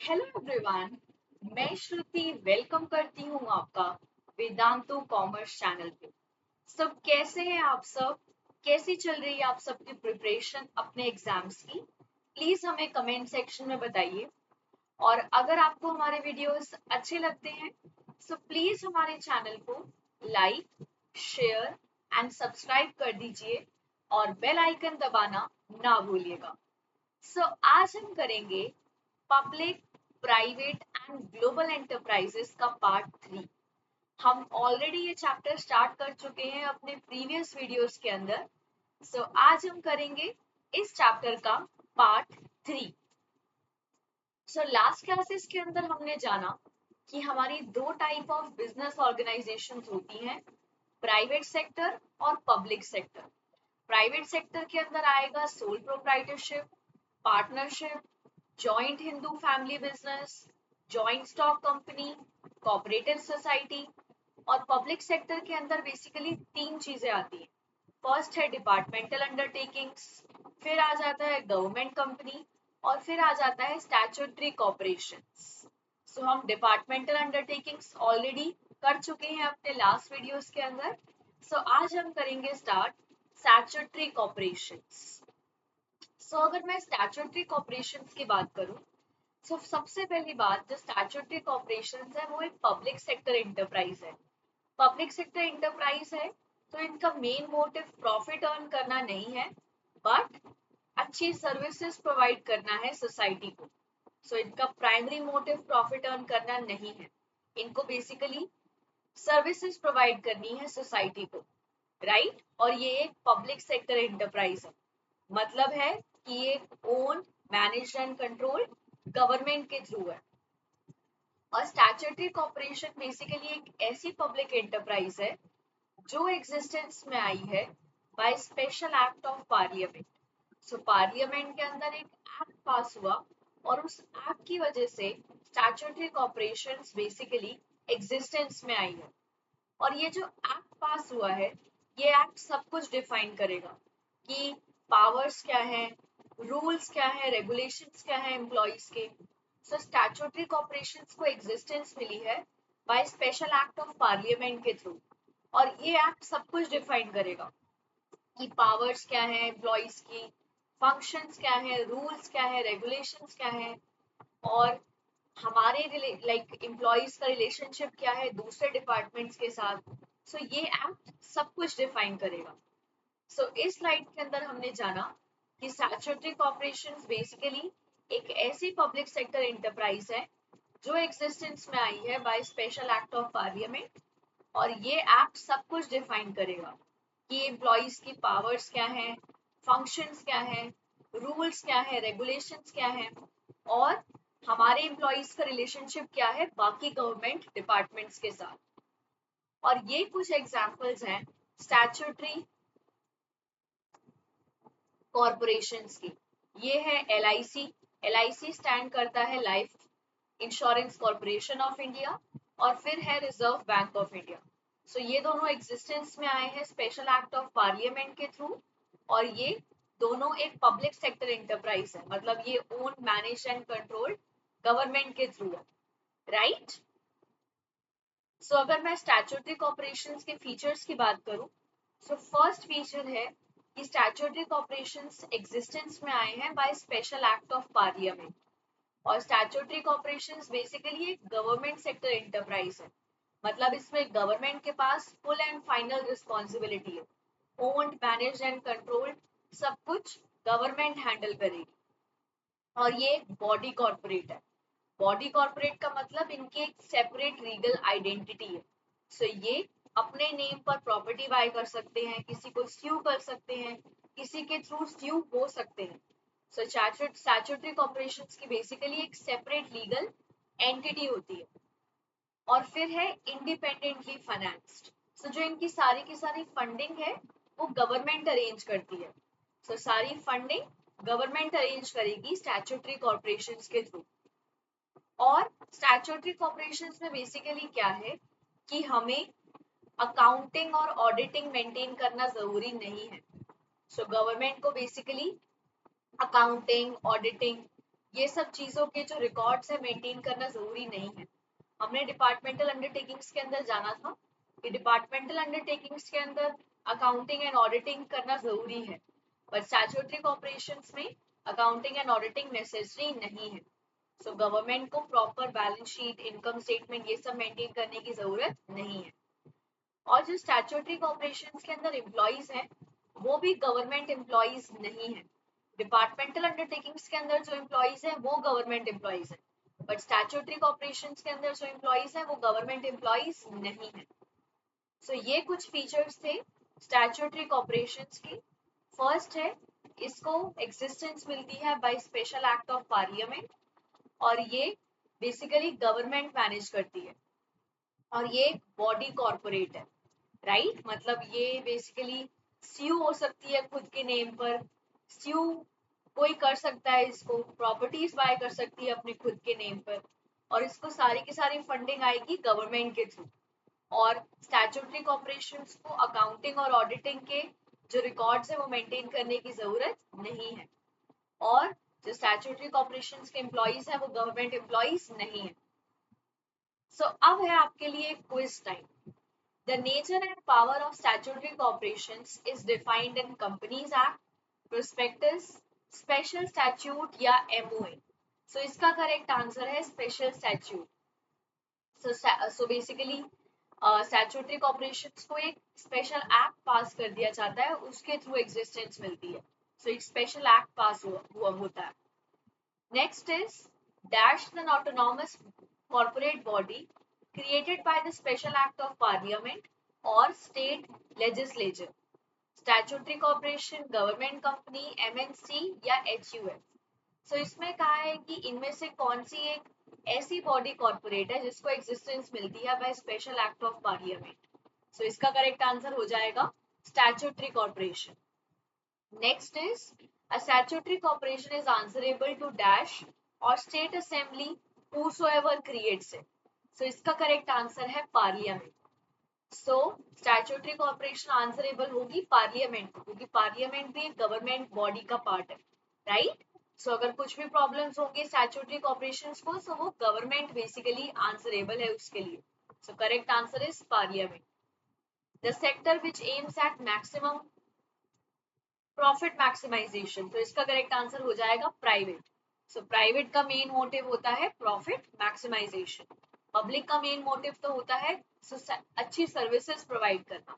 Hello everyone, मैं श्रुति welcome करती हूँ आपका वेदांतु कॉमर्स चैनल पे। सब कैसे हैं आप सब? कैसी चल रही है आप सबकी प्रिपरेशन अपने एग्जाम्स की? प्लीज हमें कमेंट सेक्शन में बताइए। और अगर आपको हमारे वीडियोस अच्छे लगते हैं तो प्लीज हमारे चैनल को लाइक, शेयर एंड सब्सक्राइब कर दीजिए और बेल आइकन दबाना ना भूलिएगा। आज हम करेंगे public, private and global enterprises का पार्ट 3। हम ऑलरेडी ये चैप्टर स्टार्ट कर चुके हैं अपने प्रीवियस वीडियोस के अंदर। आज हम करेंगे इस चैप्टर का पार्ट 3। लास्ट क्लासेस के अंदर हमने जाना कि हमारी दो टाइप ऑफ बिजनेस ऑर्गेनाइजेशंस होती हैं, प्राइवेट सेक्टर और पब्लिक सेक्टर। प्राइवेट सेक्टर के अंदर आएगा sole proprietorship, partnership, joint Hindu family business, joint stock company, cooperative society. और पब्लिक सेक्टर के अंदर बेसिकली तीन चीजें आती हैं। फर्स्ट है डिपार्टमेंटल अंडरटेकिंग्स, फिर आ जाता है गवर्नमेंट कंपनी, और फिर आ जाता है स्टैट्यूटरी कॉर्पोरेशंस। हम डिपार्टमेंटल अंडरटेकिंग्स ऑलरेडी कर चुके हैं अपने लास्ट वीडियोस के अंदर। आज हम करेंगे स्टार्ट स्टैट्यूटरी कॉर्पोरेशंस। अगर मैं स्टैट्यूटरी कॉर्पोरेशंस की बात करूं, सबसे पहली बात, जो स्टैट्यूटरी कॉर्पोरेशंस है वो एक पब्लिक सेक्टर इंटरप्राइज है। पब्लिक सेक्टर इंटरप्राइज है तो इनका मेन मोटिव प्रॉफिट अर्न करना नहीं है, बट अच्छी सर्विसेज प्रोवाइड करना है सोसाइटी को। इनका प्राइमरी मोटिव प्रॉफिट अर्न करना नहीं है, इनको बेसिकली सर्विसेज प्रोवाइड करनी है सोसाइटी को, राइट? और ये एक पब्लिक सेक्टर इंटरप्राइज है, मतलब है कि ये own, manage and control government के थ्रू है। और स्टैट्यूटरी कॉर्पोरेशन बेसिकली एक ऐसी पब्लिक एंटरप्राइज है जो एग्जिस्टेंस में आई है by special act of parliament. Parliament के अंदर एक एक्ट पास हुआ और उस एक्ट की वजह से स्टैट्यूटरी कॉर्पोरेशंस बेसिकली एग्जिस्टेंस में आई है। और ये जो एक्ट पास हुआ है, ये एक्ट सब कुछ डिफाइन करेगा कि पावर्स क्या है, रूल्स क्या है, रेगुलेशंस क्या है एम्प्लॉइज के। स्टैट्यूटरी कॉर्पोरेशंस को एग्जिस्टेंस मिली है by special act of parliament के थ्रू। और ये एक्ट सब कुछ डिफाइन करेगा कि पावर्स क्या है एम्प्लॉइज की, फंक्शंस क्या है, रूल्स क्या है, रेगुलेशंस क्या है, और हमारे लाइक एम्प्लॉइज का रिलेशनशिप क्या है दूसरे डिपार्टमेंट्स के साथ। ये एक्ट सब कुछ डिफाइन करेगा। इस स्लाइड के अंदर हमने जाना कि स्टैट्यूटरी कॉर्पोरेशंस बेसिकली एक ऐसी पब्लिक सेक्टर एंटरप्राइज है जो एग्जिस्टेंस में आई है by special act of parliament. और ये एक्ट सब कुछ डिफाइन करेगा कि एम्प्लॉइज की पावर्स क्या है, फंक्शंस क्या है, रूल्स क्या है, रेगुलेशंस क्या है, और हमारे एम्प्लॉइज का रिलेशनशिप क्या है बाकी गवर्नमेंट डिपार्टमेंट्स के साथ। और ये कुछ एग्जांपल्स हैं स्टैट्यूटरी कॉर्पोरेशंस की। ये है LIC। LIC स्टैंड करता है life insurance corporation of India, और फिर है रिजर्व बैंक ऑफ इंडिया। ये दोनों एग्जिस्टेंस में आए हैं स्पेशल एक्ट ऑफ पार्लियामेंट के थ्रू, और ये दोनों एक पब्लिक सेक्टर एंटरप्राइज है, मतलब ये own, manage and control government के थ्रू है, राइट? अगर मैं स्टैट्यूटरी कॉर्पोरेशंस के फीचर्स की बात करूं, फर्स्ट फीचर है कि स्टैट्यूटरी कॉर्पोरेशंस एग्जिस्टेंस में आए हैं bye special act of parliament. और स्टैट्यूटरी कॉर्पोरेशंस बेसिकली एक गवर्नमेंट सेक्टर एंटरप्राइज है, मतलब इसमें गवर्नमेंट के पास फुल एंड फाइनल रिस्पॉन्सिबिलिटी है। ओन्ड, मैनेज एंड कंट्रोल सब कुछ गवर्नमेंट हैंडल करेगी। और ये एक बॉडी कॉर्पोरेट है। बॉडी कॉर्पोरेट का मतलब इनकी एक सेपरेट लीगल आइडेंटिटी है। ये अपने नेम पर प्रॉपर्टी बाय कर सकते हैं, किसी को स्यू कर सकते हैं, किसी के थ्रू स्यू हो सकते हैं। स्टैट्यूटरी कॉर्पोरेशंस की बेसिकली एक सेपरेट लीगल एंटिटी होती है। और फिर है इंडिपेंडेंटली फाइनेंस्ड। जो इनकी सारी की सारी फंडिंग है वो गवर्नमेंट अरेंज करती है। सारी फंडिंग गवर्नमेंट अरेंज करेगी स्टैट्यूटरी कॉर्पोरेशंस के थ्रू। और स्टैट्यूटरी कॉर्पोरेशंस में बेसिकली क्या है कि हमें अकाउंटिंग और ऑडिटिंग मेंटेन करना जरूरी नहीं है। गवर्नमेंट को बेसिकली अकाउंटिंग, ऑडिटिंग ये सब चीजों के जो रिकॉर्ड्स है मेंटेन करना जरूरी नहीं है। हमने डिपार्टमेंटल अंडरटेकिंग्स के अंदर जाना था कि डिपार्टमेंटल अंडरटेकिंग्स के अंदर अकाउंटिंग एंड ऑडिटिंग करना जरूरी है, पर स्टैट्यूटरी कॉर्पोरेशंस में अकाउंटिंग एंड ऑडिटिंग नेसेसरी नहीं है। सो गवर्नमेंट को proper balance sheet, income statement ये सब मेंटेन करने की जरूरत नहीं है। और जो स्टैट्यूटरी कॉर्पोरेशंस के अंदर एम्प्लॉइज हैं वो भी गवर्नमेंट एम्प्लॉइज नहीं है। डिपार्टमेंटल अंडरटेकिंग्स के अंदर जो एम्प्लॉइज हैं वो गवर्नमेंट एम्प्लॉइज हैं, बट स्टैट्यूटरी कॉर्पोरेशंस के अंदर जो एम्प्लॉइज हैं वो गवर्नमेंट एम्प्लॉइज नहीं है। सो ये कुछ फीचर्स थे स्टैट्यूटरी कॉर्पोरेशंस की। फर्स्ट है, इसको एग्जिस्टेंस मिलती है by special act of parliament, और ये बेसिकली गवर्नमेंट मैनेज करती है, और ये बॉडी कॉर्पोरेट है, राइट? मतलब ये बेसिकली सीयू हो सकती है खुद के नेम पर, सीयू कोई कर सकता है, इसको प्रॉपर्टीज बाय कर सकती है अपने खुद के नेम पर, और इसको सारी की सारी फंडिंग आएगी गवर्नमेंट के थ्रू। और स्टैट्यूटरी कॉर्पोरेशंस को अकाउंटिंग और ऑडिटिंग के जो रिकॉर्ड्स है वो मेंटेन करने की जरूरत नहीं है, और जो स्टैट्यूटरी कॉर्पोरेशंस के एम्प्लॉइज हैं वो गवर्नमेंट एम्प्लॉइज नहीं है। सो अब है आपके लिए quiz time. The nature and power of statutory corporations is defined in Companies Act, Prospectus, Special Statute या MOA. So इसका करेक्ट आंसर है special statute. So basically statutory corporations को एक स्पेशल एक्ट पास कर दिया जाता है, उसके थ्रू एग्जिस्टेंस मिलती है। So एक स्पेशल एक्ट पास हुआ होता है। Next is dash an autonomous corporate body created by the Special Act of Parliament or state legislature. Statutory corporation, government company, MNC या HUF. So इसमें कहा है कि इनमें से कौन सी एक ऐसी बॉडी कॉर्पोरेट है जिसको एग्जिस्टेंस मिलती है by special act of parliament. So इसका करेक्ट आंसर हो जाएगा statutory corporation. Next is a statutory corporation is answerable to dash or state assembly whosoever creates it. So इसका करेक्ट आंसर है parliament. सो statutory corporation answerable होगी parliament को, क्योंकि parliament भी एक गवर्नमेंट बॉडी का पार्ट है, राइट? सो अगर कुछ भी प्रॉब्लम्स होंगे स्टैट्यूटरी कॉर्पोरेशंस को, सो वो गवर्नमेंट बेसिकली आंसरेबल है उसके लिए। So correct answer is parliament. The sector which aims at maximum profit maximisation, तो इसका करेक्ट आंसर हो जाएगा प्राइवेट। सो प्राइवेट का मेन मोटिव होता है प्रॉफिट मैक्सिमाइजेशन, पब्लिक का मेन मोटिव तो होता है अच्छी सर्विसेज प्रोवाइड करना।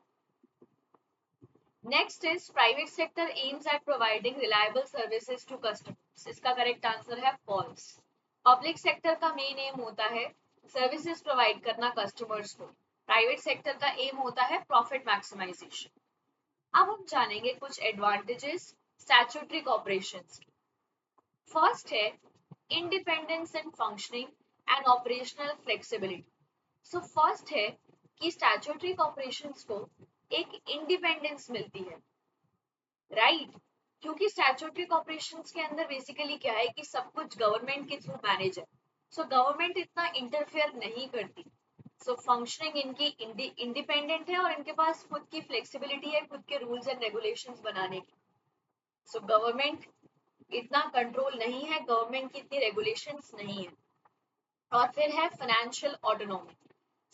Next is private sector aims at providing reliable services to customers, इसका करेक्ट आंसर है फॉल्स। पब्लिक सेक्टर का मेन एम होता है सर्विसेज प्रोवाइड करना कस्टमर्स को, प्राइवेट सेक्टर का एम होता है प्रॉफिट मैक्सिमाइजेशन। अब हम जानेंगे कुछ एडवांटेजेस स्टैट्यूटरी कॉर्पोरेशंस की। फर्स्ट है independence in functioning and operational flexibility. So first है कि स्टैट्यूटरी कॉर्पोरेशंस को एक इंडिपेंडेंस मिलती है, राइट? क्योंकि स्टैट्यूटरी कॉर्पोरेशंस के अंदर बेसिकली क्या है कि सब कुछ गवर्नमेंट के थ्रू मैनेज है, सो गवर्नमेंट इतना इंटरफेयर नहीं करती। सो फंक्शनिंग इनकी इंडिपेंडेंट है और इनके पास खुद की फ्लेक्सिबिलिटी है खुद के रूल्स एंड रेगुलेशंस बनाने की। सो गवर्नमेंट इतना कंट्रोल नहीं है, गवर्नमेंट की इतनी रेगुलेशंस नहीं है। और फिर है फाइनेंशियल ऑटोनॉमी।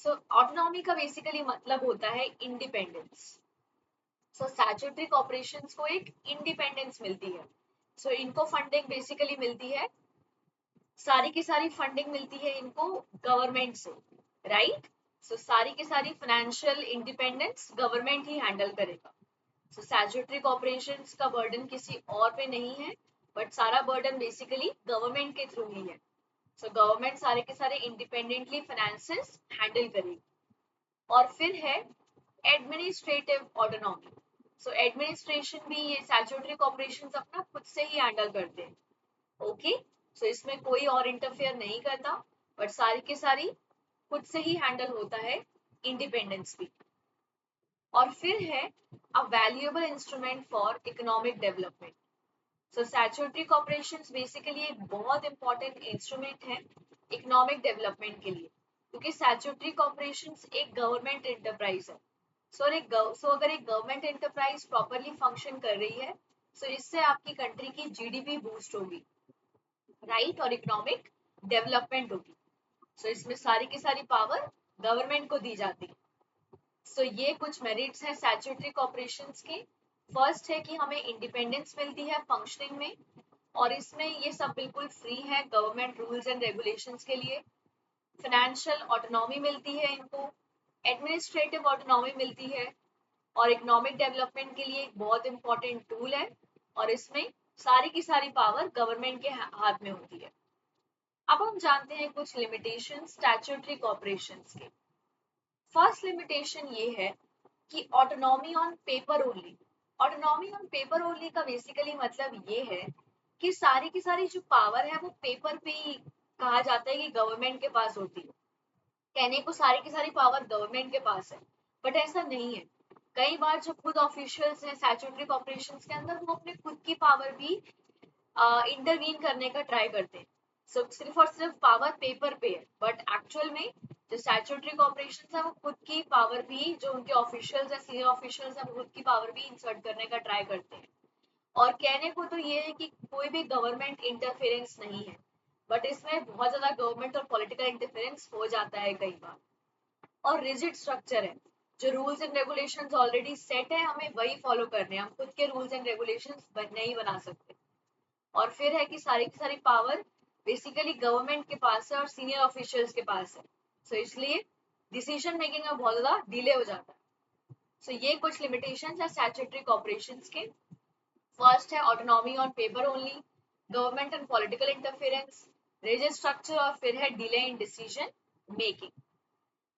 सो ऑटोनॉमी का बेसिकली मतलब होता है इंडिपेंडेंस। सो स्टैट्यूटरी कॉर्पोरेशंस को एक इंडिपेंडेंस मिलती है। सो इनको फंडिंग बेसिकली मिलती है, सारी की सारी फंडिंग मिलती है इनको गवर्नमेंट से, राइट? सो सारी की सारी फाइनेंशियल इंडिपेंडेंस गवर्नमेंट ही हैंडल करेगा। सो स्टैट्यूटरी कॉर्पोरेशंस का बर्डन किसी और पे नहीं है, बट सारा बर्डन बेसिकली गवर्नमेंट के थ्रू ही है। सो गवर्नमेंट सारे के सारे इंडिपेंडेंटली फाइनेंसेस हैंडल करेगी। और फिर है एडमिनिस्ट्रेटिव ऑटोनॉमी। सो एडमिनिस्ट्रेशन भी ये स्टैट्यूटरी कॉर्पोरेशंस अपना खुद से ही हैंडल करते हैं, ओके? सो इसमें कोई और इंटरफेयर नहीं करता, बट सारी की सारी खुद से ही हैंडल होता है, इंडिपेंडेंस भी। और फिर है अ valuable instrument for economic development. So statutory corporations basically एक बहुत इंपॉर्टेंट इंस्ट्रूमेंट है इकोनॉमिक डेवलपमेंट के लिए, क्योंकि स्टैट्यूटरी कॉर्पोरेशंस एक गवर्नमेंट एंटरप्राइज है। सो अगर एक गवर्नमेंट एंटरप्राइज प्रॉपरली फंक्शन कर रही है, सो इससे आपकी कंट्री की जीडीपी बूस्ट होगी, राइट और इकोनॉमिक डेवलपमेंट होगी। सो इसमें सारी की सारी पावर गवर्नमेंट को दी जाती है। सो ये कुछ मेरिट्स हैं स्टैट्यूटरी कॉर्पोरेशंस के। फर्स्ट है कि हमें इंडिपेंडेंस मिलती है फंक्शनिंग में, और इसमें ये सब बिल्कुल फ्री है गवर्नमेंट रूल्स एंड रेगुलेशंस के लिए। फाइनेंशियल ऑटोनॉमी मिलती है इनको, एडमिनिस्ट्रेटिव ऑटोनॉमी मिलती है, और इकोनॉमिक डेवलपमेंट के लिए एक बहुत इंपॉर्टेंट टूल है, और इसमें सारी की सारी पावर गवर्नमेंट के हाथ में होती है। अब हम जानते हैं कुछ लिमिटेशन स्टैट्यूटरी कॉर्पोरेशंस के। फर्स्ट लिमिटेशन ये है कि autonomy on paper only. Autonomy on paper only का बेसिकली मतलब ये है कि सारी की सारी जो पावर है वो पेपर पे ही कहा जाता है कि गवर्नमेंट के पास होती है। कहने को सारी की सारी पावर गवर्नमेंट के पास है, बट ऐसा नहीं है। कई बार जो खुद ऑफिशियल्स हैं स्टैट्यूटरी कॉर्पोरेशंस के अंदर, वो अपने खुद की पावर भी इंटरवीन करने का ट्राई करते हैं। सिर्फ और सिर्फ पावर पेपर पे है, बट एक्चुअल में जो स्टैट्यूटरी कॉर्पोरेशंस है वो खुद की पावर भी, जो उनके ऑफिशियल्स है सीनियर ऑफिशियल्स है, वो खुद की पावर भी इंसर्ट करने का ट्राई करते हैं। और कहने को तो ये है कि कोई भी गवर्नमेंट इंटरफेरेंस नहीं है, बट इसमें बहुत ज्यादा गवर्नमेंट और पॉलिटिकल इंटरफेरेंस हो जाता है कई बार। और रिजिड स्ट्रक्चर है, जो rules and regulations already set है हमें वही फॉलो करने हैं, हम खुद के रूल्स एंड रेगुलेशंस नहीं बना सकते। और फिर है कि सारी की सारी पावर बेसिकली गवर्नमेंट के पास है और सीनियर ऑफिशियल्स के पास है। सो इसलिए डिसीजन मेकिंग में बहुत ज्यादा डिले हो जाता है। सो ये कुछ लिमिटेशंस है स्टैट्यूटरी कॉर्पोरेशंस के। फर्स्ट है autonomy on paper only, government and political interference, rigid structure, और फिर है डिले इन डिसीजन मेकिंग।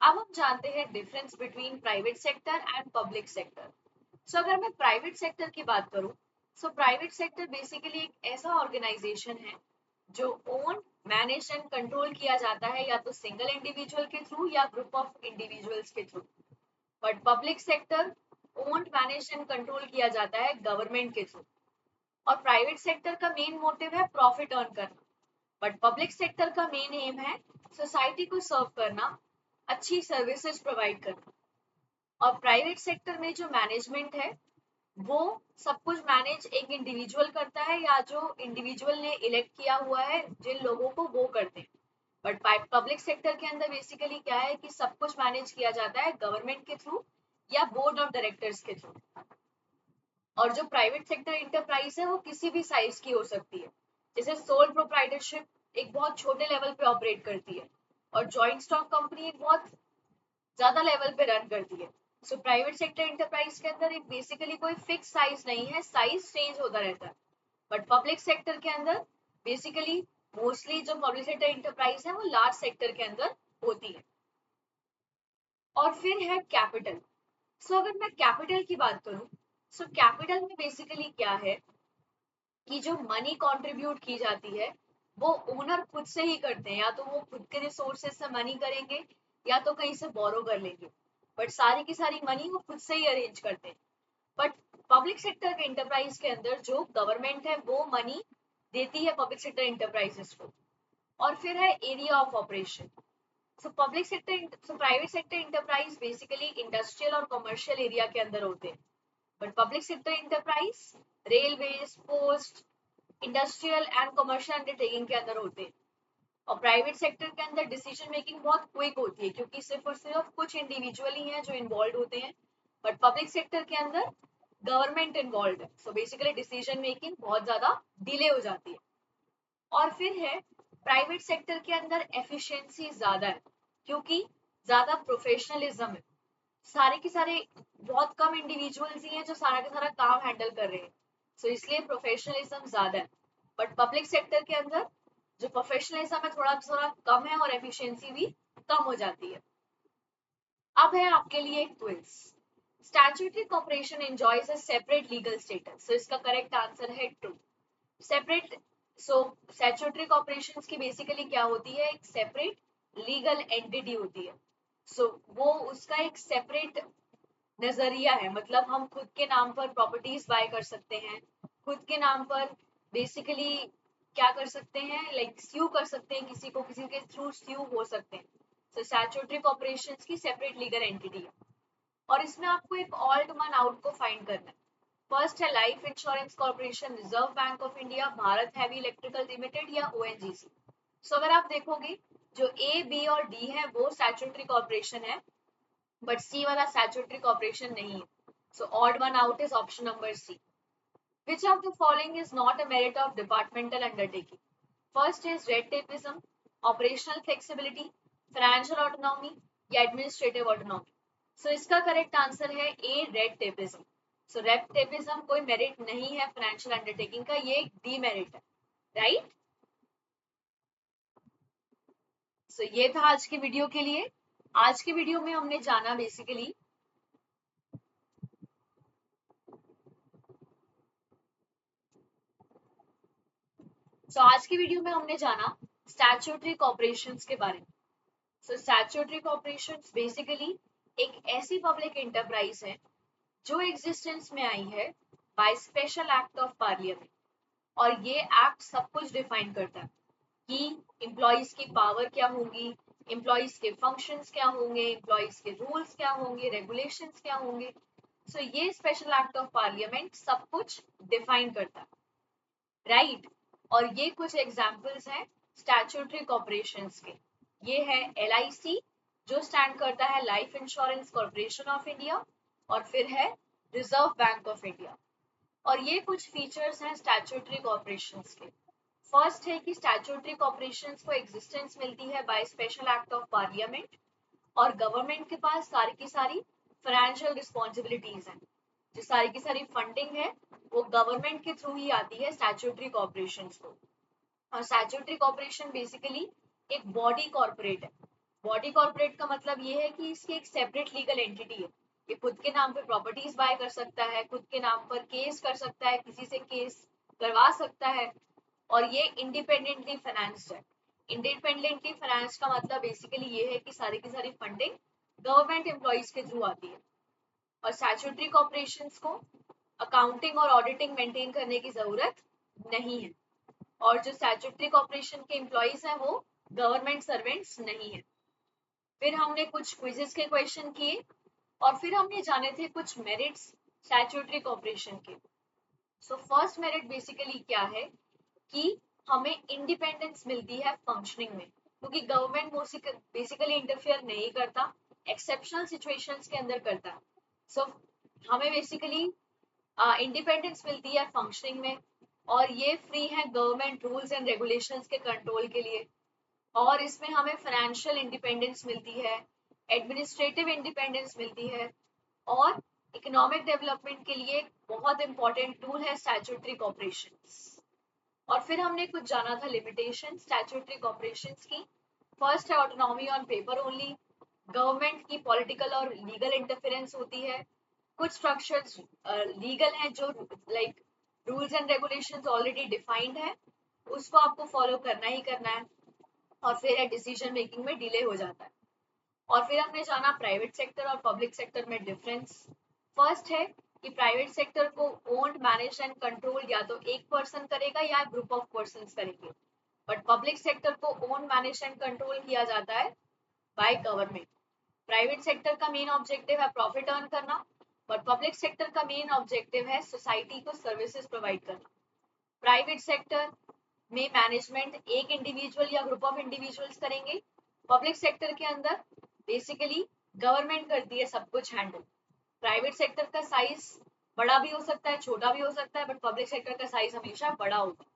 अब हम जानते हैं difference between private sector and public sector. So अगर मैं प्राइवेट सेक्टर की बात करूं, सो प्राइवेट सेक्टर बेसिकली एक ऐसा ऑर्गेनाइजेशन है जो ओन, मैनेज एंड कंट्रोल किया जाता है या तो सिंगल इंडिविजुअल के थ्रू या ग्रुप ऑफ इंडिविजुअल्स के through. But public sector owned, manage and control किया जाता है गवर्नमेंट के थ्रू। और प्राइवेट सेक्टर का मेन मोटिव है प्रॉफिट अर्न करना, बट पब्लिक सेक्टर का मेन एम है सोसाइटी को सर्व करना, अच्छी सर्विसेज प्रोवाइड करना। और प्राइवेट सेक्टर में जो मैनेजमेंट है वो सब कुछ मैनेज एक इंडिविजुअल करता है, या जो इंडिविजुअल ने इलेक्ट किया हुआ है जिन लोगों को, वो करते हैं। बट पब्लिक सेक्टर के अंदर बेसिकली क्या है कि सब कुछ मैनेज किया जाता है गवर्नमेंट के थ्रू या बोर्ड ऑफ डायरेक्टर्स के थ्रू। और जो प्राइवेट सेक्टर इंटरप्राइज है वो किसी भी साइज की हो सकती है, जैसे सोल प्रोप्राइटरशिप एक बहुत छोटे लेवल पे ऑपरेट करती है, और जॉइंट स्टॉक कंपनी एक बहुत ज्यादा लेवल पे रन करती है। सो प्राइवेट सेक्टर इंटरप्राइज के अंदर एक बेसिकली कोई फिक्स साइज नहीं है, साइज चेंज होता रहता है। बट पब्लिक सेक्टर के अंदर बेसिकली मोस्टली जो पब्लिक सेक्टर इंटरप्राइज है वो लार्ज सेक्टर के अंदर होती है। और फिर है कैपिटल। सो अगर मैं कैपिटल की बात करूं, सो कैपिटल में बेसिकली क्या है कि जो मनी कंट्रीब्यूट की जाती है वो ओनर खुद से ही करते हैं, या तो वो खुद के रिसोर्सेज से मनी करेंगे या तो कहीं से बोरो कर लेंगे, बट सारी की सारी मनी वो खुद से ही अरेंज करते हैं। बट पब्लिक सेक्टर के इंटरप्राइज के अंदर जो गवर्नमेंट है वो मनी देती है पब्लिक सेक्टर इंटरप्राइजेस को। और फिर है area of operation. So public sector, so private sector enterprise basically industrial और कमर्शियल एरिया के अंदर होते हैं, but public sector enterprise railways, post, industrial and commercial undertaking के अंदर होते हैं। और प्राइवेट सेक्टर के अंदर डिसीजन मेकिंग बहुत क्विक होती है क्योंकि सिर्फ और सिर्फ कुछ इंडिविजुअल ही हैं जो इन्वॉल्व होते हैं, बट पब्लिक सेक्टर के अंदर गवर्नमेंट इन्वॉल्व है। सो बेसिकली डिसीजन मेकिंग बहुत ज्यादा डिले हो जाती है। और फिर है प्राइवेट सेक्टर के अंदर एफिशिएंसी ज्यादा है क्योंकि ज्यादा प्रोफेशनलिज्म है, सारे के सारे बहुत कम इंडिविजुअल्स ही हैं जो सारा का सारा काम हैंडल कर रहे हैं। सो इसलिए प्रोफेशनलिज्म ज्यादा है। बट पब्लिक सेक्टर के अंदर जो प्रोफेशनलिज्म है थोड़ा थोड़ा कम है और एफिशिएंसी भी कम हो जाती है। अब है आपके लिए एक quiz. Statutory corporation enjoys a separate legal status, so इसका करेक्ट आंसर है true. Separate, so statutory corporations की बेसिकली क्या होती है, एक सेपरेट लीगल एंटिटी होती है। सो वो उसका एक सेपरेट नजरिया है, मतलब हम खुद के नाम पर प्रॉपर्टीज बाय कर सकते हैं, खुद के नाम पर बेसिकली क्या कर सकते हैं, लाइक स्यू कर सकते हैं किसी को, किसी के थ्रू स्यू हो सकते हैं। तो स्टैट्यूटरी कॉर्पोरेशंस की सेपरेट लीगल एंटिटी है। और इसमें आपको एक ऑल्ट मन आउट को फाइंड करना है। फर्स्ट है life insurance corporation, reserve bank of India, Bharat heavy electrical limited या ओएनजीसी। सो अगर आप देखोगे जो ए, बी और डी है वो स्टैट्यूटरी कॉर्पोरेशन है, बट सी वाला स्टैट्यूटरी कॉर्पोरेशन नहीं है। So odd one out is option number C. Which of the following is not a merit of departmental undertaking? First is red tapeism, operational flexibility, financial autonomy या administrative autonomy. So इसका correct answer है ए, red tapism. सो red tapism कोई merit नहीं है financial undertaking का, ये एक demerit है, राइट। सो ये था आज की वीडियो के लिए। आज की वीडियो में हमने जाना बेसिकली आज की वीडियो में हमने जाना स्टैट्यूटरी कॉर्पोरेशंस के बारे में। सो स्टैट्यूटरी कॉर्पोरेशंस बेसिकली एक ऐसी पब्लिक एंटरप्राइज है जो एग्जिस्टेंस में आई है by special act of parliament, और ये एक्ट सब कुछ डिफाइन करता है कि एम्प्लॉइज की पावर क्या होंगी, एम्प्लॉइज के फंक्शंस क्या होंगे, एम्प्लॉइज के रूल्स क्या होंगे, रेगुलेशंस क्या होंगे। सो ये स्पेशल एक्ट ऑफ पार्लियामेंट सब कुछ डिफाइन करता है, राइट। और ये कुछ एग्जांपल्स हैं स्टैट्यूटरी कॉर्पोरेशंस के। ये है LIC जो स्टैंड करता है life insurance corporation of India, और फिर है रिजर्व बैंक ऑफ इंडिया। और ये कुछ फीचर्स हैं स्टैट्यूटरी कॉर्पोरेशंस के। फर्स्ट है कि स्टैट्यूटरी कॉर्पोरेशंस को एग्जिस्टेंस मिलती है by special act of parliament, और गवर्नमेंट के पास सारी की सारी फाइनेंशियल रिस्पॉन्सिबिलिटीज हैं। जो सारी की सारी फंडिंग है वो गवर्नमेंट के थ्रू ही आती है स्टैट्यूटरी कॉर्पोरेशंस को। और स्टैट्यूटरी कॉर्पोरेशन बेसिकली एक बॉडी कॉर्पोरेट है। बॉडी कॉर्पोरेट का मतलब ये है कि इसकी एक सेपरेट लीगल एंटिटी है। ये खुद के नाम पे प्रॉपर्टीज बाय कर सकता है, खुद के नाम पर केस कर सकता है, किसी से केस करवा सकता है, और ये इंडिपेंडेंटली फाइनेंस्ड है। इंडिपेंडेंटली फाइनेंस का मतलब बेसिकली ये है कि सारी की सारी फंडिंग गवर्नमेंट एम्प्लॉइज के थ्रू आती है। और स्टैट्यूटरी कॉर्पोरेशंस को अकाउंटिंग और ऑडिटिंग मेंटेन करने की जरूरत नहीं है, और जो स्टैट्यूटरी कॉर्पोरेशन के एम्प्लॉइज हैं वो गवर्नमेंट सर्वेंट्स नहीं है। फिर हमने कुछ क्विजेस के क्वेश्चन किए, और फिर हमने जाने थे कुछ मेरिट्स स्टैट्यूटरी कॉर्पोरेशन के। सो फर्स्ट मेरिट बेसिकली क्या है कि हमें इंडिपेंडेंस मिलती है फंक्शनिंग में, क्योंकि गवर्नमेंट बेसिकली इंटरफेयर नहीं करता, एक्सेप्शनल सिचुएशंस के अंदर करता है। सो हमें बेसिकली इंडिपेंडेंस मिलती है फंक्शनिंग में, और ये फ्री है गवर्नमेंट रूल्स एंड रेगुलेशंस के कंट्रोल के लिए। और इसमें हमें फाइनेंशियल इंडिपेंडेंस मिलती है, एडमिनिस्ट्रेटिव इंडिपेंडेंस मिलती है, और इकोनॉमिक डेवलपमेंट के लिए बहुत इंपॉर्टेंट टूल है स्टैट्यूटरी कॉर्पोरेशंस। और फिर हमने कुछ जाना था लिमिटेशन स्टैट्यूटरी कॉर्पोरेशंस की। फर्स्ट है autonomy on paper only, government की पॉलिटिकल और लीगल इंटरफेरेंस होती है। कुछ स्ट्रक्चर्स लीगल हैं जो like rules and regulations already defined है, उसको आपको फॉलो करना ही करना है। और फिर है डिसीजन मेकिंग में डिले हो जाता है। और फिर हमने जाना प्राइवेट सेक्टर और पब्लिक सेक्टर में डिफरेंस। फर्स्ट है कि प्राइवेट सेक्टर को ओन्ड, मैनेज एंड कंट्रोल या तो एक पर्सन करेगा या ग्रुप ऑफ पर्संस करेंगे, बट पब्लिक सेक्टर को ओन, मैनेज एंड कंट्रोल किया जाता है बाय गवर्नमेंट। प्राइवेट सेक्टर का मेन ऑब्जेक्टिव है प्रॉफिट अर्न करना, बट पब्लिक सेक्टर का मेन ऑब्जेक्टिव है सोसाइटी को सर्विसेज प्रोवाइड करना। प्राइवेट सेक्टर में मैनेजमेंट एक इंडिविजुअल या ग्रुप ऑफ इंडिविजुअल्स करेंगे, पब्लिक सेक्टर के अंदर बेसिकली गवर्नमेंट करती है सब कुछ हैंडल। प्राइवेट सेक्टर का साइज बड़ा भी हो सकता है, छोटा भी हो सकता है, बट पब्लिक सेक्टर का साइज हमेशा बड़ा होता है।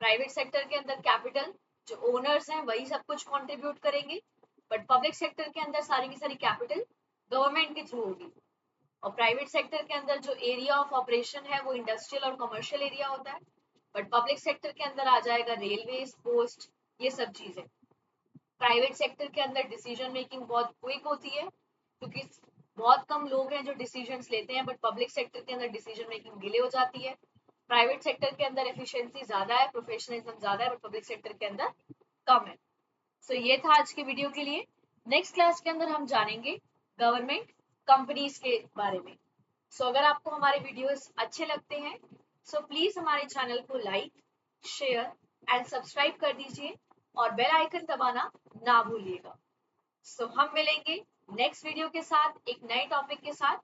प्राइवेट सेक्टर के अंदर कैपिटल जो ओनर्स हैं वही सब कुछ कंट्रीब्यूट करेंगे, बट पब्लिक सेक्टर के अंदर सारी की सारी कैपिटल गवर्नमेंट के थ्रू होगी। और प्राइवेट सेक्टर के अंदर जो एरिया ऑफ ऑपरेशन है वो इंडस्ट्रियल और कमर्शियल एरिया होता है, बट पब्लिक सेक्टर के अंदर आ जाएगा रेलवे, पोस्ट, ये सब चीजें। प्राइवेट सेक्टर के अंदर डिसीजन मेकिंग बहुत क्विक होती है, क्योंकि बहुत कम लोग हैं जो डिसीजंस लेते हैं, बट पब्लिक सेक्टर के अंदर डिसीजन मेकिंग डिले हो जाती है। प्राइवेट सेक्टर के अंदर एफिशिएंसी ज्यादा है, प्रोफेशनलिज्म ज्यादा है, बट पब्लिक सेक्टर के अंदर कम है। सो ये था आज के वीडियो के लिए। नेक्स्ट क्लास के अंदर हम जानेंगे गवर्नमेंट कंपनीज के बारे में। सो अगर आपको हमारे वीडियोस अच्छे लगते हैं सो प्लीज हमारे चैनल को लाइक, शेयर एंड सब्सक्राइब कर दीजिए, और बेल आइकन दबाना ना भूलिएगा। सो हम मिलेंगे नेक्स्ट वीडियो के साथ एक नए टॉपिक के साथ।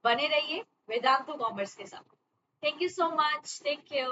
बने रहिए वेदांतु कॉमर्स के साथ। Thank you so much. Take care.